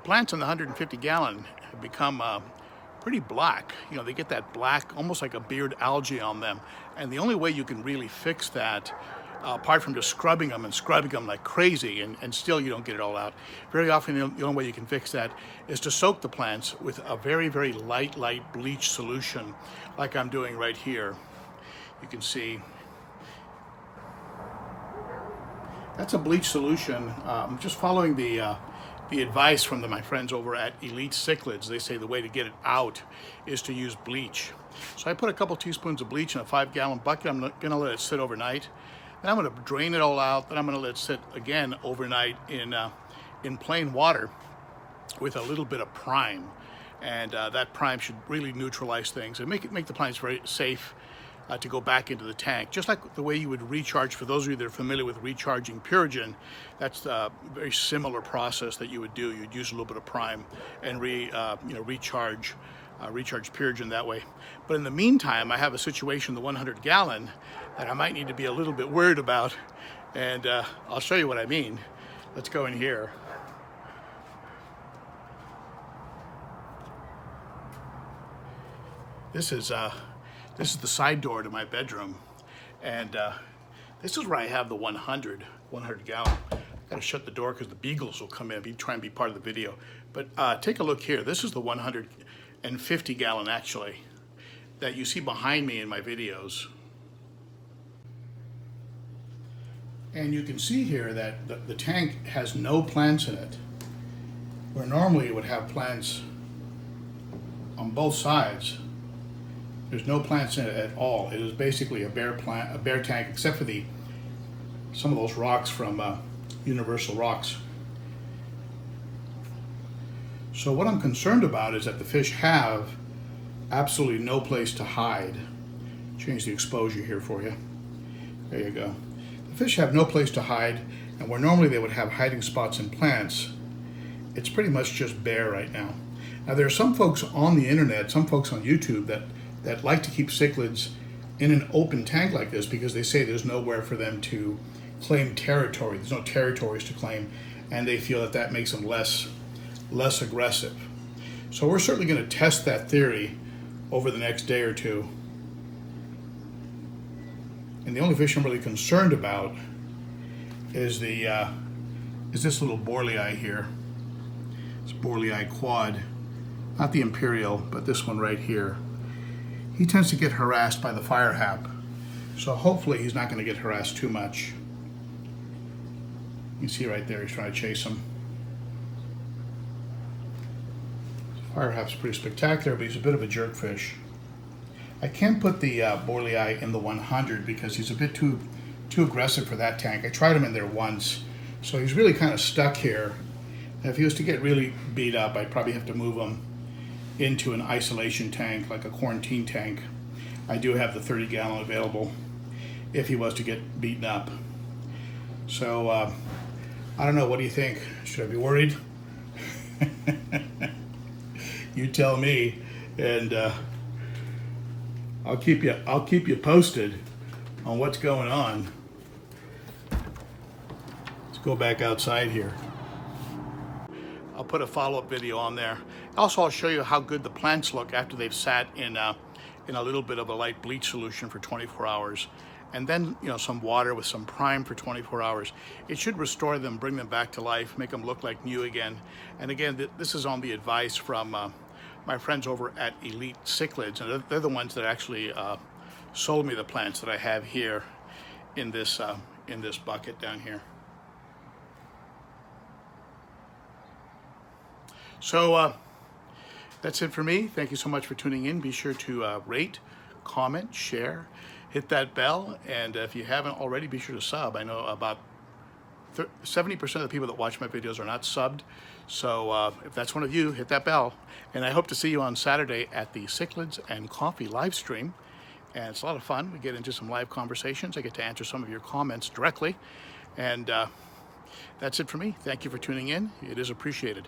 plants in the 150 gallon have become pretty black. You know, they get that black, almost like a beard algae on them. And the only way you can really fix that, apart from just scrubbing them like crazy, and still you don't get it all out, very often the only way you can fix that is to soak the plants with a very, very light bleach solution, like I'm doing right here. You can see that's a bleach solution. I'm just following the advice from my friends over at Elite Cichlids. They say the way to get it out is to use bleach. So I put a couple teaspoons of bleach in a 5-gallon bucket. I'm gonna let it sit overnight. Then I'm gonna drain it all out. Then I'm gonna let it sit again overnight in plain water with a little bit of prime. And that prime should really neutralize things and make the plants very safe to go back into the tank. Just like the way you would recharge, for those of you that are familiar with recharging Purigen, that's a very similar process that you would do. You'd use a little bit of prime and recharge Purigen that way. But in the meantime, I have a situation, the 100 gallon, that I might need to be a little bit worried about. And I'll show you what I mean. Let's go in here. This is the side door to my bedroom, and this is where I have the 100 gallon. I gotta shut the door because the beagles will come in, try and be part of the video. But take a look here. This is the 150 gallon actually that you see behind me in my videos. And you can see here that the tank has no plants in it, where normally it would have plants on both sides. There's no plants in it at all. It is basically a bare tank, except for some of those rocks from Universal Rocks. So what I'm concerned about is that the fish have absolutely no place to hide. Change the exposure here for you. There you go. The fish have no place to hide, and where normally they would have hiding spots in plants, it's pretty much just bare right now. Now there are some folks on the internet, some folks on YouTube that like to keep cichlids in an open tank like this because they say there's nowhere for them to claim territory. There's no territories to claim, and they feel that makes them less aggressive. So we're certainly going to test that theory over the next day or two. And the only fish I'm really concerned about is this little Borlei here. It's Borlei quad, not the imperial, but this one right here. He tends to get harassed by the fire hap, so hopefully he's not going to get harassed too much. You can see right there, he's trying to chase him. The fire hap's pretty spectacular, but he's a bit of a jerk fish. I can't put the Borlei in the 100 because he's a bit too aggressive for that tank. I tried him in there once, so he's really kind of stuck here. And if he was to get really beat up, I'd probably have to move him into an isolation tank, like a quarantine tank. I do have the 30 gallon available if he was to get beaten up. So I don't know, what do you think? Should I be worried? You tell me, and I'll keep you posted on what's going on. Let's go back outside here. I'll put a follow-up video on there. Also, I'll show you how good the plants look after they've sat in a little bit of a light bleach solution for 24 hours. And then, some water with some prime for 24 hours. It should restore them, bring them back to life, make them look like new again. And again, this is on the advice from my friends over at Elite Cichlids. And they're the ones that actually sold me the plants that I have here in this bucket down here. So that's it for me. Thank you so much for tuning in. Be sure to rate, comment, share, hit that bell, and if you haven't already, be sure to sub. I know about 70% of the people that watch my videos are not subbed, so if that's one of you, hit that bell. And I hope to see you on Saturday at the Cichlids and Coffee live stream. And it's a lot of fun. We get into some live conversations. I get to answer some of your comments directly. And that's it for me. Thank you for tuning in. It is appreciated.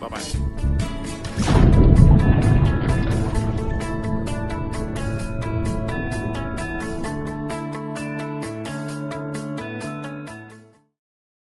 Bye-bye.